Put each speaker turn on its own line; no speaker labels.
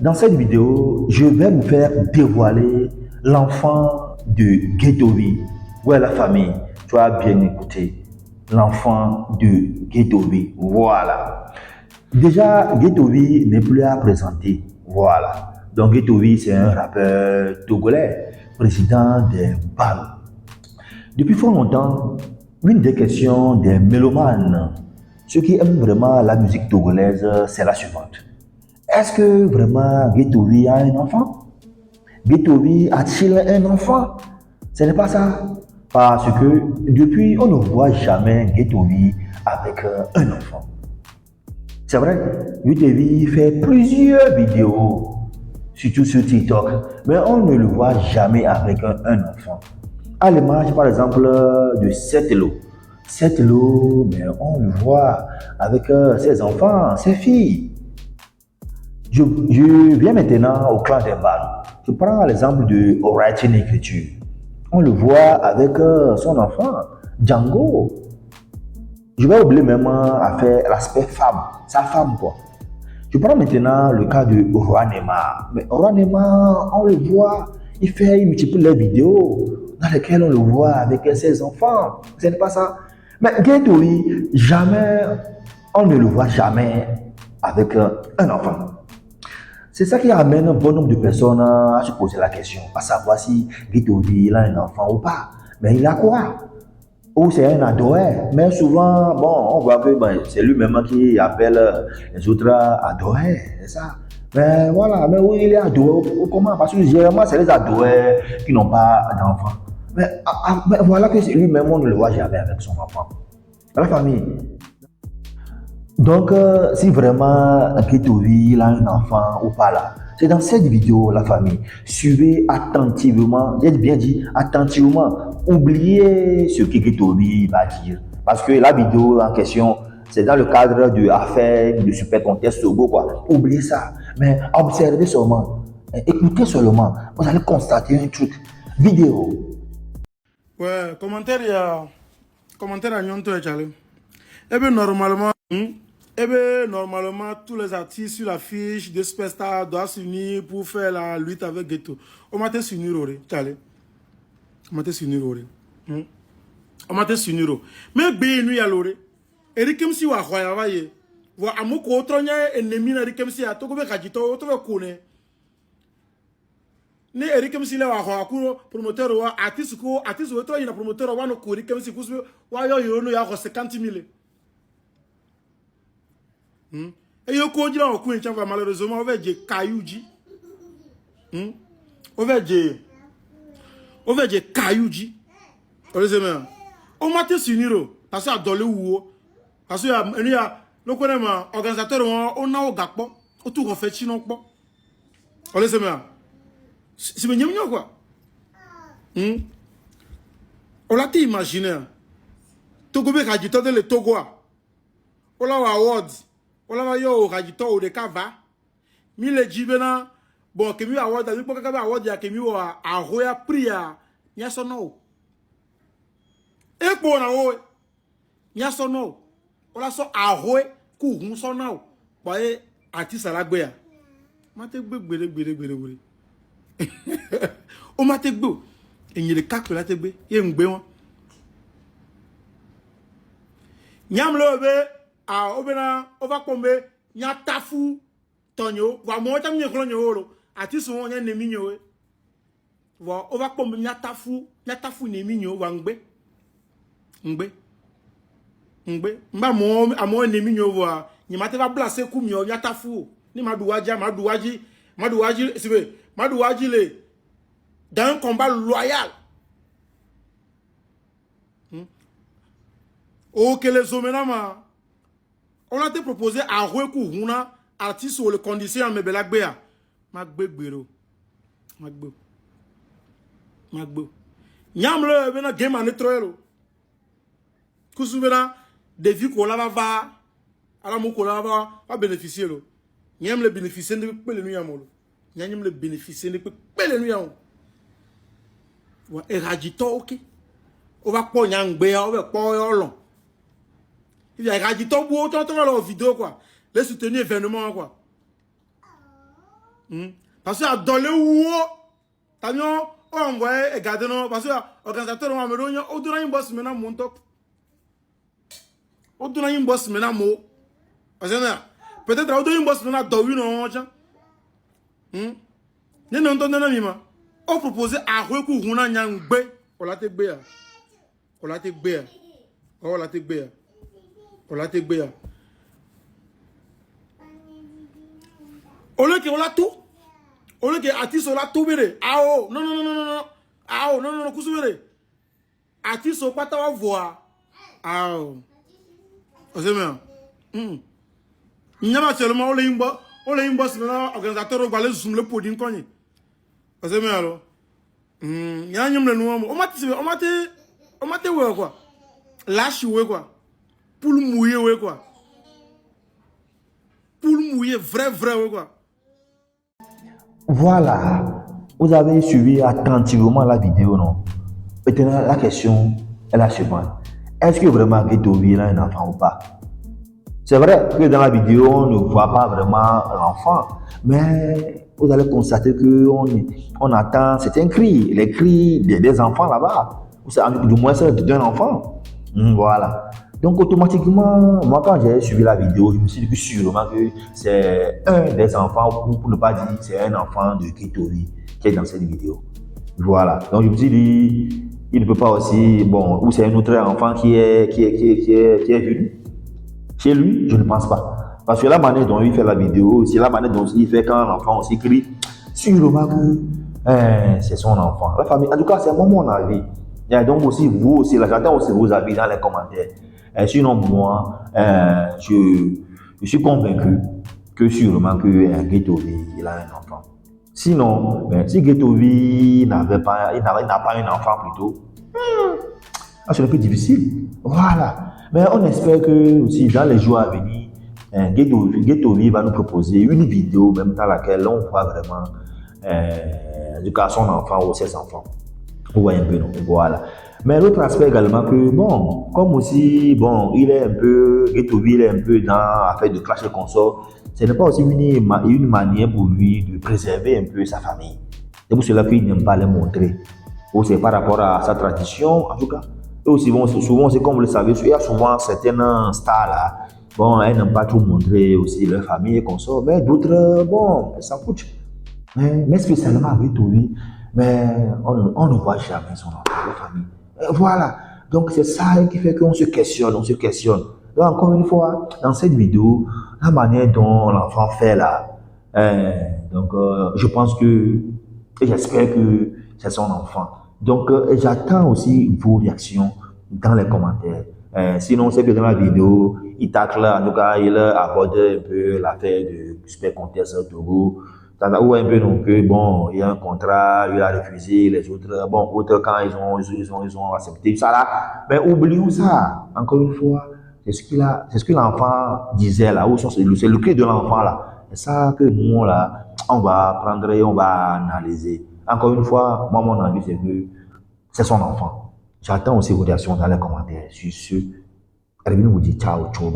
Dans cette vidéo, je vais vous faire dévoiler l'enfant de Ghettovi. Ouais, la famille, tu as bien écouté. L'enfant de Ghettovi. Voilà. Déjà, Ghettovi n'est plus à présenter. Voilà. Donc, Ghettovi, c'est un rappeur togolais, président des BAL. Depuis fort longtemps, une des questions des mélomanes, ceux qui aiment vraiment la musique togolaise, c'est la suivante. Est-ce que vraiment Ghettovi a un enfant? Ghettovi a-t-il un enfant? Ce n'est pas ça. Parce que depuis, on ne voit jamais Ghettovi avec un enfant. C'est vrai, Ghettovi fait plusieurs vidéos, surtout sur TikTok, mais on ne le voit jamais avec un enfant. À l'image, par exemple, de Setelo. Setelo, mais on le voit avec ses enfants, ses filles. Je viens maintenant au clan des balles. Je prends l'exemple de Writing Écriture. On le voit avec son enfant, Django. Je vais oublier même à faire l'aspect femme, sa femme quoi. Je prends maintenant le cas de Roi Neymar. Mais Roi Neymar, on le voit, il multiplie les vidéos dans lesquelles on le voit avec ses enfants. Ce n'est pas ça. Mais Ghettovi, jamais, on ne le voit jamais avec un enfant. C'est ça qui amène un bon nombre de personnes à se poser la question, à savoir si Ghettovi a un enfant ou pas. Mais il a quoi? Ou c'est un adoré. Mais souvent, bon, on voit que c'est lui-même qui appelle les autres adorés, c'est ça. Mais voilà, mais oui, il est adoré. Comment? Parce que généralement, c'est les adorés qui n'ont pas d'enfant. Mais voilà que lui-même, on ne le voit jamais avec son enfant. La famille. Donc, si vraiment Ghettovi a un enfant ou pas là, c'est dans cette vidéo, la famille. Suivez attentivement, j'ai bien dit attentivement. Oubliez ce que Ghettovi va dire. Parce que la vidéo en question, c'est dans le cadre de l'affaire de Super Contest Togo, quoi. Oubliez ça. Mais observez seulement, écoutez seulement. Vous allez constater un truc. Vidéo.
Ouais, commentaire à Nyonto et Tchale. Eh bien, normalement, tous les artistes sur l'affiche de Superstar doivent s'unir pour faire la lutte avec Ghetto. On m'a s'unir, Tchale. On m'a s'unir, on m'a s'unir. Mais bien, nous, alors, Eric Msi wa khoya vaye. Wa amoko otronya ennemi na Eric Msi atoko be kajito otobe kone. Ne Eric Msi le wa khoya ku promoteur wa artiste otronya na promoteur wa no ko Eric Msi ku wa yo no ya 50 000. Et yo ko jira o ku en chava malheureusement oveje Kayuji. Oveje Kayuji. Olezeme. O mate siniro parce que adole wo. Parce que il y a le organisateur on a au gakpo au tout refait chino po. On les aime. C'est bien quoi. On l'a imaginé. Togo be rajito de le Togo. On l'a awards. On l'a yo rajito au de kava. Mi le jibena bon que mi award avec pas kava award ya que mi wa a roya priya. Nya sono. E po na o. Nya sono. On a so ahoe ku so now boy artiste la gbe ya ma te gbe o ma te gbe eyin le ka pe la te gbe ye ngbe won nyam lo be a obena over pombe nya tafu tonyo wa mo tam nye kro nyo ro artiste won nya nemi nyo we wa over pombe nya tafu nemi nyo wa ngbe mba mo amo ennemi nyowa ni mate va blaser ku mi o nyata fu ni maduwaji sibe maduwaji le dans un combat loyal o que les homenama on a te proposé à roi ku huna artiste sur le condition me belagbe magbegbero magbe nyamle bena game anetroelo kusubena des vues qu'on va alors mon qu'on va bénéficier lo nyam le bénéficier de pele nu yamolo nyam le bénéficier de pele nu yam wa eragito ok on va po nyangbe on va po yolon il y a eragito bo to la vidéo quoi les soutenir événement quoi Parce que dans le haut, t'as vu, on envoie et garder non, parce que l'organisateur on va me donner, on donne un boss maintenant mon top. On donne un boss maintenant mo. Parce que peut-être on donne un boss maintenant dans une autre. Ni non donne non mima. On propose à recours on a nyangbe, on la te béa. On la te béa. On la te béa. On la te béa. On le que on la tout. On le que artiste on la tout béré. Ah oh, non. Ah oh, non, kusubéré. Artiste on pas ta voix. Ah oh. C'est bien. Il n'y a pas seulement on les boss maintenant organisateur on va les zoom le podin cogné. C'est bien alors. Il y a un le noir. On m'a dit ouais quoi. Lâche ouais quoi. Pour mouiller ouais quoi. Pour mouiller vrai ouais quoi.
Voilà, vous avez suivi attentivement la vidéo, non? Maintenant, la question est la suivante. Est-ce que vraiment Guetovi a un enfant ou pas? C'est vrai que dans la vidéo, on ne voit pas vraiment l'enfant, mais vous allez constater qu'on entend certains cris, les cris des enfants là-bas. Du moins, c'est d'un enfant. Voilà. Donc, automatiquement, moi, quand j'ai suivi la vidéo, je me suis dit sûrement que c'est un des enfants, ou pour ne pas dire c'est un enfant de Guetovi qui est dans cette vidéo. Voilà. Donc, je me suis dit, il ne peut pas aussi, bon, ou c'est un autre enfant qui est venu chez lui, je ne pense pas. Parce que la manière dont il fait la vidéo, c'est la manière dont il fait quand l'enfant aussi crie, sûrement que c'est son enfant. La famille, en tout cas, c'est mon avis. Et donc aussi, vous aussi, j'attends aussi vos avis dans les commentaires. Sinon, moi, je suis convaincu que sûrement que Guetovi, il a un enfant. Sinon, si Guetovi n'a pas un enfant plutôt, c'est un peu difficile. Voilà. Mais on espère que aussi dans les jours à venir, Guetovi va nous proposer une vidéo même dans laquelle on voit vraiment son enfant ou ses enfants. Vous voyez un peu, non? Voilà. Mais l'autre aspect également que, bon, comme aussi, bon, Guetovi, il est un peu dans l'affaire de clash et consort, ce n'est pas aussi une manière pour lui de préserver un peu sa famille. C'est pour cela qu'il n'aime pas les montrer. Ou c'est par rapport à sa tradition, en tout cas. Et aussi, bon, souvent, c'est comme vous le savez, il y a souvent certaines stars là, bon, elles n'aiment pas trop montrer aussi leur famille et consorts, mais d'autres, bon, elles s'en foutent. Mais spécialement avec Guetovi, mais on ne voit jamais son enfant, la famille. Voilà. Donc, c'est ça qui fait qu'on se questionne, Donc, encore une fois, dans cette vidéo, la manière dont l'enfant fait là, je pense que, et j'espère que c'est son enfant. Donc, j'attends aussi vos réactions dans les commentaires. Sinon, c'est que dans la vidéo, il tacle, en tout cas, il aborde un peu l'affaire de Super Contest Togo. Où un peu donc bon, il y a un contrat, il a refusé, les autres, bon, autres quand ils ont accepté ça là. Mais oublions ça, encore une fois, c'est ce que l'enfant disait là, c'est le cri de l'enfant là. C'est ça que nous là, on va prendre et on va analyser. Encore une fois, moi mon avis c'est que c'est son enfant. J'attends aussi vos réactions dans les commentaires. Sur ce, Erwin vous dit ciao, ciao.